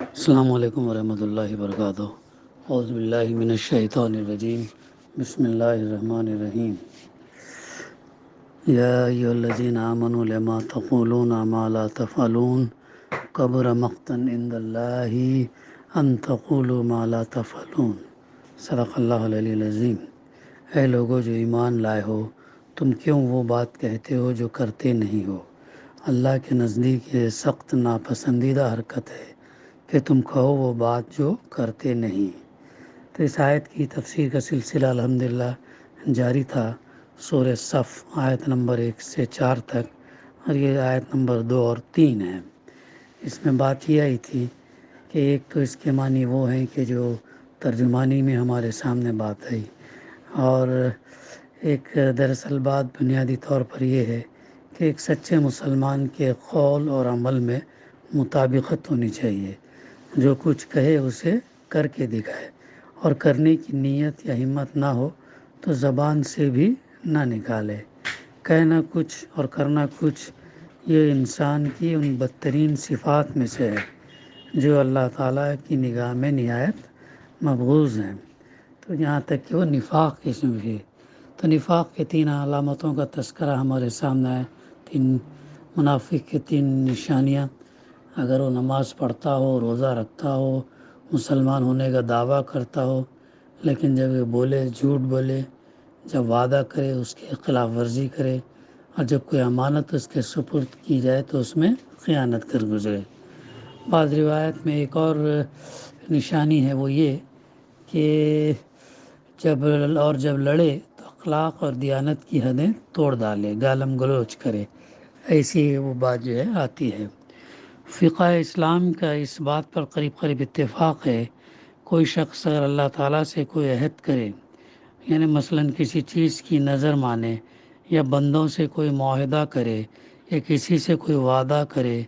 السلام علیکم ورحمۃ اللہ وبرکاتہ۔ اعوذ باللہ من الشیطان الرجیم، بسم اللہ الرحمن الرحیم۔ یا ایھا الذین آمنوا لما تقولون ما لا تفعلون کبر مقتا عند اللہ ان تقولوا ما لا تفعلون۔ صدق اللہ العلی العظیم۔ اے لوگو جو ایمان لائے ہو، تم کیوں وہ بات کہتے ہو جو کرتے نہیں ہو؟ اللہ کے نزدیک یہ سخت ناپسندیدہ حرکت ہے کہ تم کہو وہ بات جو کرتے نہیں۔ تو اس آیت کی تفسیر کا سلسلہ الحمدللہ جاری تھا، سورہ صف آیت نمبر 1 سے 4 تک، اور یہ آیت نمبر 2 اور 3 ہے۔ اس میں بات یہ آئی تھی کہ ایک تو اس کے معنی وہ ہیں کہ جو ترجمانی میں ہمارے سامنے بات آئی، اور ایک دراصل بات بنیادی طور پر یہ ہے کہ ایک سچے مسلمان کے قول اور عمل میں مطابقت ہونی چاہیے۔ جو کچھ کہے اسے کر کے دکھائے، اور کرنے کی نیت یا ہمت نہ ہو تو زبان سے بھی نہ نکالے۔ کہنا کچھ اور کرنا کچھ، یہ انسان کی ان بدترین صفات میں سے ہے جو اللہ تعالیٰ کی نگاہ میں نہایت مبغوض ہیں۔ تو یہاں تک کہ وہ نفاق قسم کی، تو نفاق کے 3 علامتوں کا تذکرہ ہمارے سامنے ہے۔ 3 منافق کی 3 نشانیاں۔ اگر وہ نماز پڑھتا ہو، روزہ رکھتا ہو، مسلمان ہونے کا دعویٰ کرتا ہو، لیکن جب یہ بولے جھوٹ بولے، جب وعدہ کرے اس کی خلاف ورزی کرے، اور جب کوئی امانت اس کے سپرد کی جائے تو اس میں خیانت کر گزرے۔ بعض روایت میں ایک اور نشانی ہے، وہ یہ کہ جب لڑے تو اخلاق اور دیانت کی حدیں توڑ ڈالے، گالم گلوچ کرے، ایسی وہ بات جو ہے آتی ہے۔ فقہ اسلام کا اس بات پر قریب اتفاق ہے، کوئی شخص اگر اللہ تعالیٰ سے کوئی عہد کرے، یعنی مثلاً کسی چیز کی نظر مانے، یا بندوں سے کوئی معاہدہ کرے، یا کسی سے کوئی وعدہ کرے،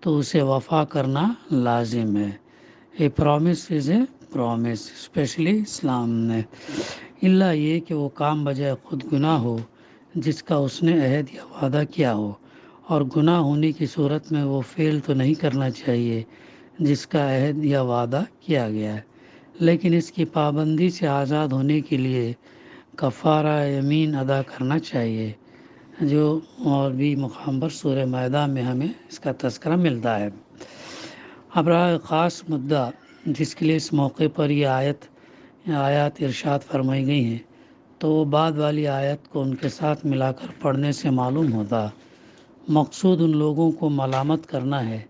تو اسے وفا کرنا لازم ہے۔ اے پرامس از اے پرامس، اسپیشلی اسلام نے، الا یہ کہ وہ کام بجائے خود گناہ ہو جس کا اس نے عہد یا وعدہ کیا ہو، اور گناہ ہونے کی صورت میں وہ فعل تو نہیں کرنا چاہیے جس کا عہد یا وعدہ کیا گیا ہے، لیکن اس کی پابندی سے آزاد ہونے کے لیے کفارہ یمین ادا کرنا چاہیے، جو اور بھی مقام پر سورہ مائدہ میں ہمیں اس کا تذکرہ ملتا ہے۔ اب رہا خاص مدعا جس کے لیے اس موقع پر یہ آیات ارشاد فرمائی گئی ہیں، تو وہ بعد والی آیت کو ان کے ساتھ ملا کر پڑھنے سے معلوم ہوتا۔ مقصود ان لوگوں کو ملامت کرنا ہے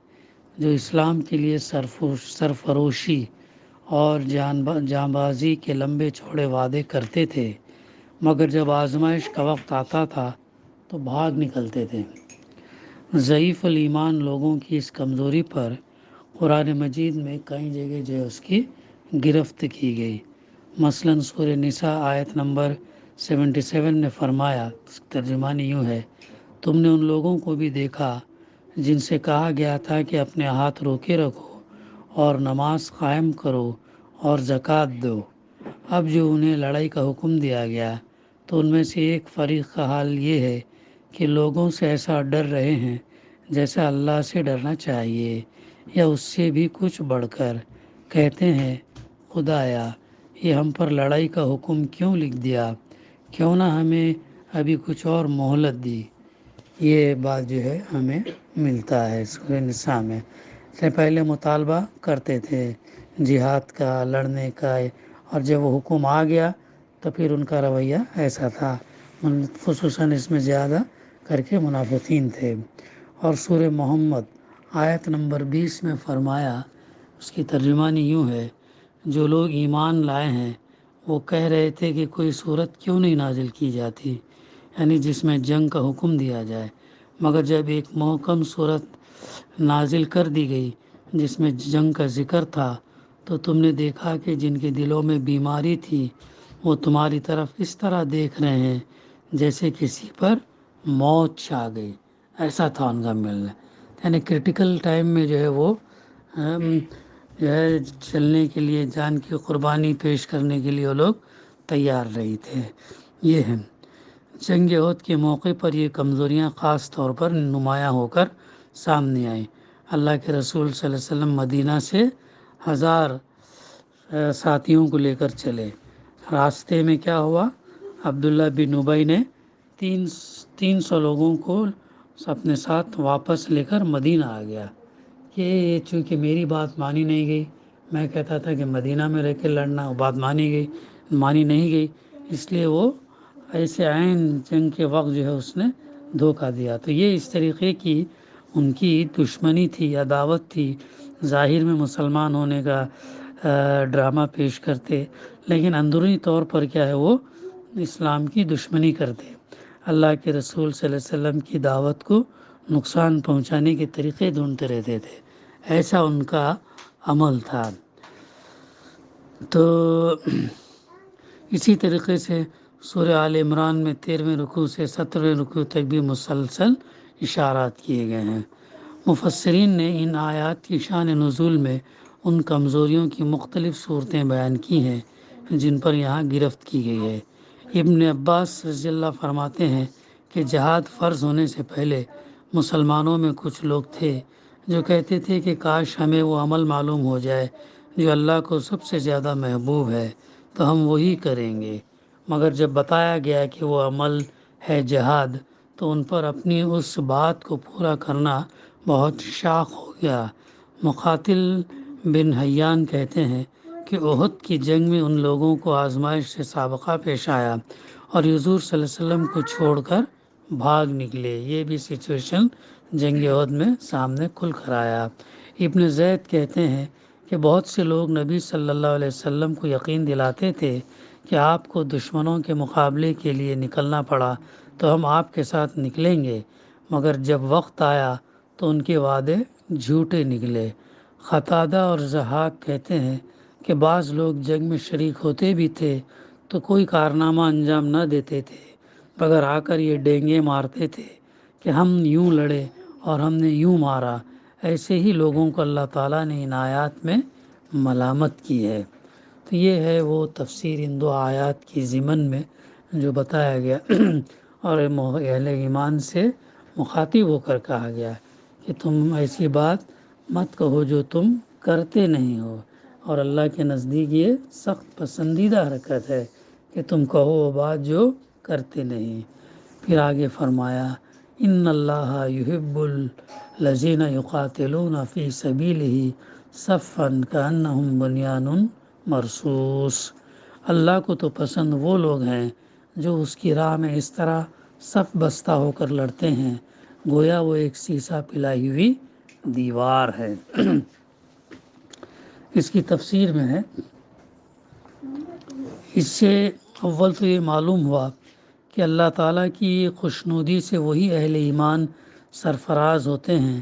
جو اسلام کے لیے سرفروشی اور جاں بازی کے لمبے چوڑے وعدے کرتے تھے، مگر جب آزمائش کا وقت آتا تھا تو بھاگ نکلتے تھے۔ ضعیف الایمان لوگوں کی اس کمزوری پر قرآن مجید میں کئی جگہ جو ہے اس کی گرفت کی گئی۔ مثلاً سورہ نساء آیت نمبر 77 نے فرمایا، ترجمانی یوں ہے، تم نے ان لوگوں کو بھی دیکھا جن سے کہا گیا تھا کہ اپنے ہاتھ روکے رکھو اور نماز قائم کرو اور زکوٰۃ دو، اب جو انہیں لڑائی کا حکم دیا گیا تو ان میں سے ایک فریق کا حال یہ ہے کہ لوگوں سے ایسا ڈر رہے ہیں جیسا اللہ سے ڈرنا چاہیے، یا اس سے بھی کچھ بڑھ کر کہتے ہیں، خدایا یہ ہم پر لڑائی کا حکم کیوں لکھ دیا، کیوں نہ ہمیں ابھی کچھ اور مہلت دی۔ یہ بات جو ہے ہمیں ملتا ہے سورہ نساء میں۔ سے پہلے مطالبہ کرتے تھے جہاد کا، لڑنے کا، اور جب وہ حکم آ گیا تو پھر ان کا رویہ ایسا تھا، خصوصاً اس میں زیادہ کر کے منافقین تھے۔ اور سورہ محمد آیت نمبر 20 میں فرمایا، اس کی ترجمانی یوں ہے، جو لوگ ایمان لائے ہیں وہ کہہ رہے تھے کہ کوئی صورت کیوں نہیں نازل کی جاتی، یعنی جس میں جنگ کا حکم دیا جائے، مگر جب ایک محکم صورت نازل کر دی گئی جس میں جنگ کا ذکر تھا تو تم نے دیکھا کہ جن کے دلوں میں بیماری تھی وہ تمہاری طرف اس طرح دیکھ رہے ہیں جیسے کسی پر موت چھا گئی، ایسا تھا ان کا ملنا، یعنی کرٹیکل ٹائم میں جو ہے وہ جو ہے چلنے کے لیے، جان کی قربانی پیش کرنے کے لیے وہ لوگ تیار رہی تھے۔ یہ ہے جنگ احد کے موقع پر یہ کمزوریاں خاص طور پر نمایاں ہو کر سامنے آئیں۔ اللہ کے رسول صلی اللہ علیہ وسلم مدینہ سے 1000 ساتھیوں کو لے کر چلے۔ راستے میں کیا ہوا؟ عبداللہ بن ابی نے 300 لوگوں کو اپنے ساتھ واپس لے کر مدینہ آ گیا کہ یہ چونکہ میری بات مانی نہیں گئی، میں کہتا تھا کہ مدینہ میں رہ کے لڑنا، وہ بات مانی نہیں گئی، اس لیے وہ ایسے عین جنگ کے وقت جو ہے اس نے دھوکہ دیا۔ تو یہ اس طریقے کی ان کی دشمنی تھی، عداوت تھی۔ ظاہر میں مسلمان ہونے کا ڈرامہ پیش کرتے، لیکن اندرونی طور پر کیا ہے، وہ اسلام کی دشمنی کرتے، اللہ کے رسول صلی اللہ علیہ وسلم کی دعوت کو نقصان پہنچانے کے طریقے ڈھونڈتے رہتے تھے۔ ایسا ان کا عمل تھا۔ تو اسی طریقے سے سورہ آل عمران میں 13ویں رکوع سے 17ویں رکوع تک بھی مسلسل اشارات کیے گئے ہیں۔ مفسرین نے ان آیات کی شان نزول میں ان کمزوریوں کی مختلف صورتیں بیان کی ہیں جن پر یہاں گرفت کی گئی ہے۔ ابن عباس رضی اللہ فرماتے ہیں کہ جہاد فرض ہونے سے پہلے مسلمانوں میں کچھ لوگ تھے جو کہتے تھے کہ کاش ہمیں وہ عمل معلوم ہو جائے جو اللہ کو سب سے زیادہ محبوب ہے تو ہم وہی کریں گے، مگر جب بتایا گیا کہ وہ عمل ہے جہاد تو ان پر اپنی اس بات کو پورا کرنا بہت شاق ہو گیا۔ مقاتل بن حیان کہتے ہیں کہ احد کی جنگ میں ان لوگوں کو آزمائش سے سابقہ پیش آیا اور حضور صلی اللہ علیہ وسلم کو چھوڑ کر بھاگ نکلے۔ یہ بھی سچویشن جنگ احد میں سامنے کھل کر آیا۔ ابن زید کہتے ہیں کہ بہت سے لوگ نبی صلی اللہ علیہ وسلم کو یقین دلاتے تھے کہ آپ کو دشمنوں کے مقابلے کے لیے نکلنا پڑا تو ہم آپ کے ساتھ نکلیں گے، مگر جب وقت آیا تو ان کے وعدے جھوٹے نکلے۔ قتادہ اور ضحاک کہتے ہیں کہ بعض لوگ جنگ میں شریک ہوتے بھی تھے تو کوئی کارنامہ انجام نہ دیتے تھے، مگر آ کر یہ ڈینگے مارتے تھے کہ ہم یوں لڑے اور ہم نے یوں مارا۔ ایسے ہی لوگوں کو اللہ تعالیٰ نے ان آیات میں ملامت کی ہے۔ تو یہ ہے وہ تفسیر ان دو آیات کی ضمن میں جو بتایا گیا اور اہل ایمان سے مخاطب ہو کر کہا گیا کہ تم ایسی بات مت کہو جو تم کرتے نہیں ہو، اور اللہ کے نزدیک یہ سخت پسندیدہ حرکت ہے کہ تم کہو وہ بات جو کرتے نہیں۔ پھر آگے فرمایا ان اللہ یحب الذین یقاتلون فی سبیلہ صفا کانہم بنیان مرصوص۔ اللہ کو تو پسند وہ لوگ ہیں جو اس کی راہ میں اس طرح صف بستہ ہو کر لڑتے ہیں گویا وہ ایک سیسا پلائی ہوئی دیوار ہے۔ اس کی تفسیر میں ہے، اس سے اول تو یہ معلوم ہوا کہ اللہ تعالیٰ کی خوشنودی سے وہی اہل ایمان سرفراز ہوتے ہیں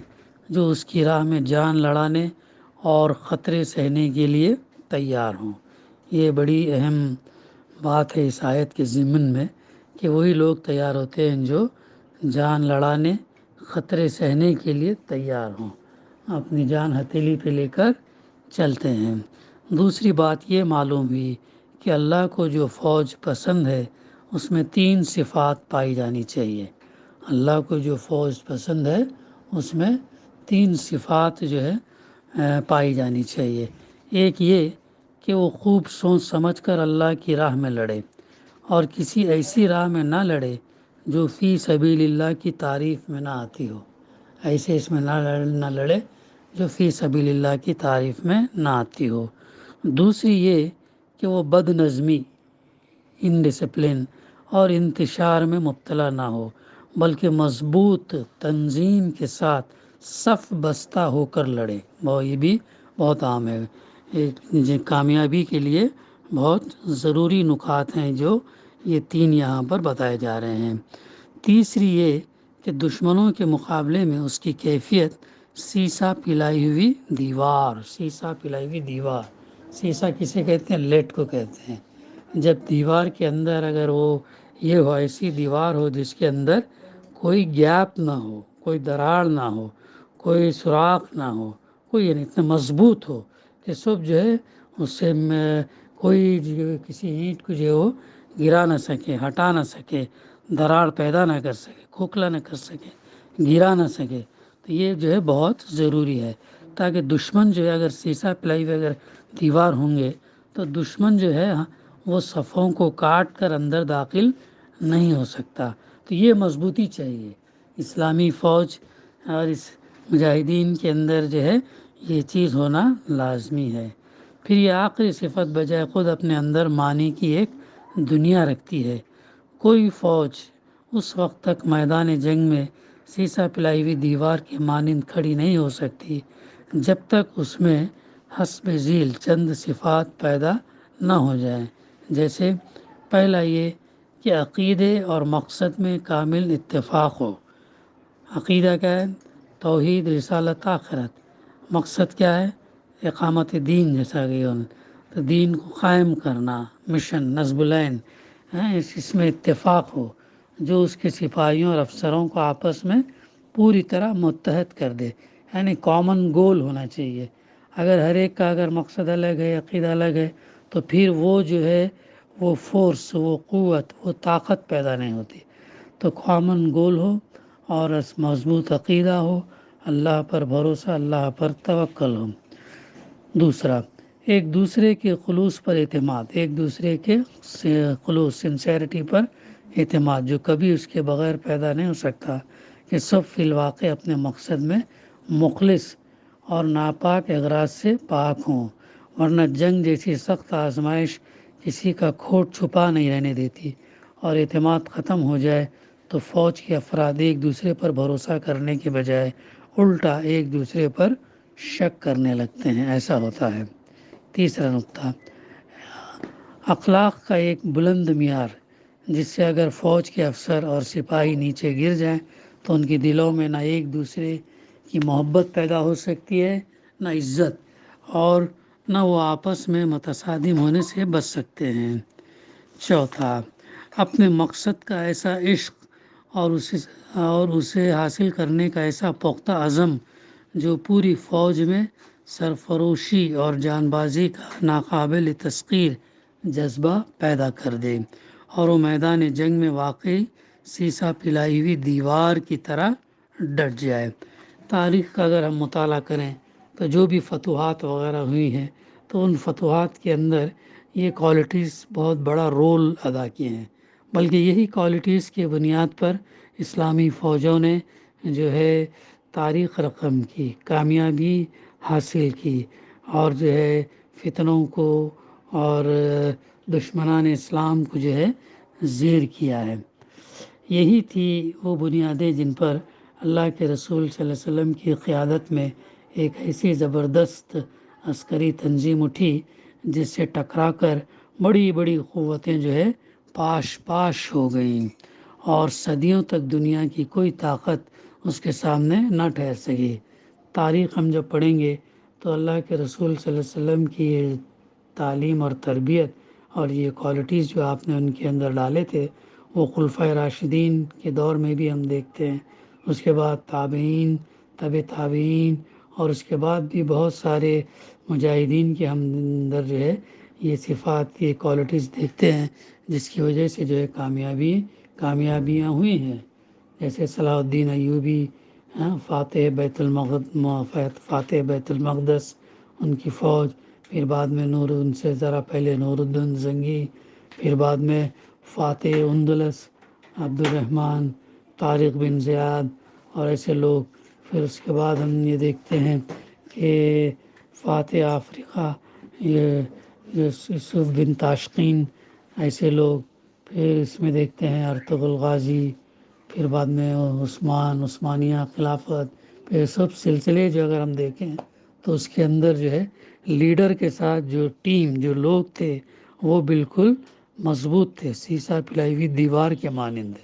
جو اس کی راہ میں جان لڑانے اور خطرے سہنے کے لیے تیار ہوں۔ یہ بڑی اہم بات ہے اس آیت کے ضمن میں کہ وہی لوگ تیار ہوتے ہیں جو جان لڑانے، خطرے سہنے کے لیے تیار ہوں، اپنی جان ہتھیلی پہ لے کر چلتے ہیں۔ دوسری بات یہ معلوم ہوئی کہ اللہ کو جو فوج پسند ہے اس میں 3 صفات پائی جانی چاہیے۔ اللہ کو جو فوج پسند ہے اس میں 3 صفات جو ہے پائی جانی چاہیے۔ ایک یہ کہ وہ خوب سوچ سمجھ کر اللہ کی راہ میں لڑے اور کسی ایسی راہ میں نہ لڑے جو فی سبیل اللہ کی تعریف میں نہ آتی ہو، ایسے اس میں نہ لڑے جو فی سبیل اللہ کی تعریف میں نہ آتی ہو۔ دوسری یہ کہ وہ بد نظمی، انڈسپلن اور انتشار میں مبتلا نہ ہو، بلکہ مضبوط تنظیم کے ساتھ صف بستہ ہو کر لڑے۔ یہ بھی بہت عام ہے، کامیابی کے لیے بہت ضروری نکات ہیں جو یہ 3 یہاں پر بتائے جا رہے ہیں۔ تیسری یہ کہ دشمنوں کے مقابلے میں اس کی کیفیت سیسا پلائی ہوئی دیوار، سیسا پلائی ہوئی دیوار۔ سیسا کسے کہتے ہیں؟ لیٹ کو کہتے ہیں۔ جب دیوار کے اندر اگر وہ یہ ہو، ایسی دیوار ہو جس کے اندر کوئی گیپ نہ ہو، کوئی دراڑ نہ ہو، کوئی سوراخ نہ ہو، کوئی یعنی اتنا مضبوط ہو کہ سب جو ہے اس سے کوئی کسی اینٹ کو جو ہے وہ گرا نہ سکے، ہٹا نہ سکے، دراڑ پیدا نہ کر سکے، کھوکھلا نہ کر سکے، گرا نہ سکے، تو یہ جو ہے بہت ضروری ہے۔ تاکہ دشمن جو ہے اگر سیسا پلائی ہوئے اگر دیوار ہوں گے تو دشمن جو ہے وہ صفوں کو کاٹ کر اندر داخل نہیں ہو سکتا. تو یہ مضبوطی چاہیے اسلامی فوج اور اس مجاہدین کے اندر جو ہے یہ چیز ہونا لازمی ہے. پھر یہ آخری صفت بجائے خود اپنے اندر معنی کی ایک دنیا رکھتی ہے. کوئی فوج اس وقت تک میدان جنگ میں سیسا پلائی ہوئی دیوار کی مانند کھڑی نہیں ہو سکتی جب تک اس میں حسب ذیل چند صفات پیدا نہ ہو جائیں. جیسے پہلا یہ کہ عقیدے اور مقصد میں کامل اتفاق ہو. عقیدہ کیا ہے؟ توحید، رسالت، آخرت. مقصد کیا ہے؟ اقامت دین، جیسا کہ تو دین کو قائم کرنا، مشن نصب العین اس میں اتفاق ہو جو اس کے سپاہیوں اور افسروں کو آپس میں پوری طرح متحد کر دے، یعنی کامن گول ہونا چاہیے. اگر ہر ایک کا اگر مقصد الگ ہے، عقیدہ الگ ہے، تو پھر وہ جو ہے وہ فورس، وہ قوت، وہ طاقت پیدا نہیں ہوتی. تو کامن گول ہو اور مضبوط عقیدہ ہو، اللہ پر بھروسہ، اللہ پر توکل ہو. دوسرا، ایک دوسرے کے خلوص پر اعتماد، ایک دوسرے کے خلوص، سنسیرٹی پر اعتماد، جو کبھی اس کے بغیر پیدا نہیں ہو سکتا کہ سب فی الواقع اپنے مقصد میں مخلص اور ناپاک اغراض سے پاک ہوں. ورنہ جنگ جیسی سخت آزمائش کسی کا کھوٹ چھپا نہیں رہنے دیتی، اور اعتماد ختم ہو جائے تو فوج کے افراد ایک دوسرے پر بھروسہ کرنے کے بجائے الٹا ایک دوسرے پر شک کرنے لگتے ہیں. ایسا ہوتا ہے. تیسرا نقطہ، اخلاق کا ایک بلند معیار جس سے اگر فوج کے افسر اور سپاہی نیچے گر جائیں تو ان کے دلوں میں نہ ایک دوسرے کی محبت پیدا ہو سکتی ہے، نہ عزت، اور نہ وہ آپس میں متصادم ہونے سے بچ سکتے ہیں. چوتھا، اپنے مقصد کا ایسا عشق اور اسے حاصل کرنے کا ایسا پختہ عزم جو پوری فوج میں سرفروشی اور جان بازی کا ناقابل تسخیر جذبہ پیدا کر دے، اور وہ میدان جنگ میں واقعی سیسا پلائی ہوئی دیوار کی طرح ڈٹ جائے. تاریخ کا اگر ہم مطالعہ کریں تو جو بھی فتوحات وغیرہ ہوئی ہیں تو ان فتوحات کے اندر یہ کوالٹیز بہت بڑا رول ادا کیے ہیں. بلکہ یہی کوالٹیز کے بنیاد پر اسلامی فوجوں نے جو ہے تاریخ رقم کی، کامیابی حاصل کی، اور جو ہے فتنوں کو اور دشمنان اسلام کو جو ہے زیر کیا ہے. یہی تھی وہ بنیادیں جن پر اللہ کے رسول صلی اللہ علیہ وسلم کی قیادت میں ایک ایسی زبردست عسکری تنظیم اٹھی جس سے ٹکرا کر بڑی بڑی قوتیں جو ہے پاش پاش ہو گئیں، اور صدیوں تک دنیا کی کوئی طاقت اس کے سامنے نہ ٹھہر سکی. تاریخ ہم جب پڑھیں گے تو اللہ کے رسول صلی اللہ علیہ وسلم کی یہ تعلیم اور تربیت اور یہ کوالٹیز جو آپ نے ان کے اندر ڈالے تھے وہ خلفائے راشدین کے دور میں بھی ہم دیکھتے ہیں. اس کے بعد تابعین، تابعین، اور اس کے بعد بھی بہت سارے مجاہدین کے ہم اندر جو ہے یہ صفات، یہ کوالٹیز دیکھتے ہیں جس کی وجہ سے جو ہے کامیابیاں ہوئی ہیں. جیسے صلاح الدین ایوبی، فاتح بیت المقدس، ان کی فوج، پھر بعد میں ان سے ذرا پہلے نور الدین زنگی، پھر بعد میں فاتح اندلس عبد الرحمن، طارق بن زیاد اور ایسے لوگ. پھر اس کے بعد ہم یہ دیکھتے ہیں کہ فاتح افریقہ یہ یوسف بن تاشقین، ایسے لوگ. پھر اس میں دیکھتے ہیں ارطغرل غازی، پھر بعد میں عثمانیہ خلافت. پھر سب سلسلے جو اگر ہم دیکھیں تو اس کے اندر جو ہے لیڈر کے ساتھ جو ٹیم، جو لوگ تھے وہ بالکل مضبوط تھے، سیسا پلائی ہوئی دیوار کے مانند.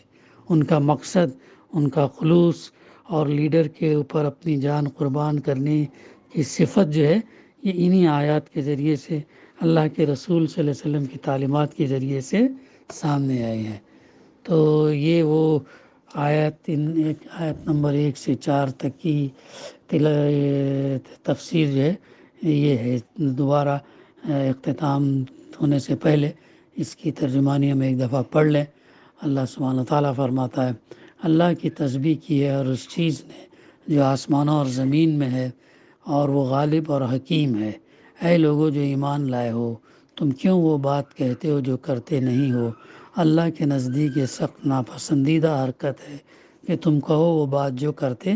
ان کا مقصد، ان کا خلوص اور لیڈر کے اوپر اپنی جان قربان کرنے کی صفت جو ہے یہ انہی آیات کے ذریعے سے، اللہ کے رسول صلی اللہ علیہ وسلم کی تعلیمات کے ذریعے سے سامنے آئے ہیں. تو یہ وہ آیت نمبر 1 سے 4 تک کی تفسیر جو ہے یہ ہے. دوبارہ اختتام ہونے سے پہلے اس کی ترجمانی ہم ایک دفعہ پڑھ لیں. اللہ سبحانہ تعالیٰ فرماتا ہے، اللہ کی تسبیح کی ہے اور اس چیز نے جو آسمانوں اور زمین میں ہے، اور وہ غالب اور حکیم ہے۔ اے لوگو جو ایمان لائے ہو، تم کیوں وہ بات کہتے ہو جو کرتے نہیں ہو؟ اللہ کے نزدیک یہ سخت ناپسندیدہ حرکت ہے کہ تم کہو وہ بات جو کرتے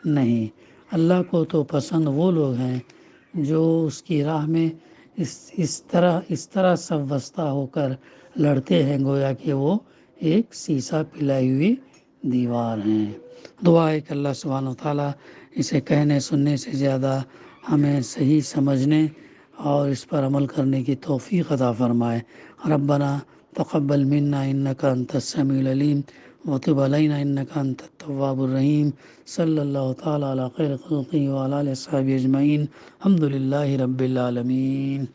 نہیں۔ اللہ کو تو پسند وہ لوگ ہیں جو اس کی راہ میں اس طرح سب وستہ ہو کر لڑتے ہیں گویا کہ وہ ایک سیسا پلائی ہوئی دیوار ہیں۔ دعا ہے کہ اللہ سبحانہ و تعالیٰ اسے کہنے سننے سے زیادہ ہمیں صحیح سمجھنے اور اس پر عمل کرنے کی توفیق عطا فرمائے۔ ربنا تقبل منا انک انت السمیع العلیم وتب علینا انک انت التواب الرحیم۔ صلی اللہ تعالیٰ علی خیر خلقہ وعلی آلہ وصحبہ اجمعین۔ الحمد للہ رب العالمین۔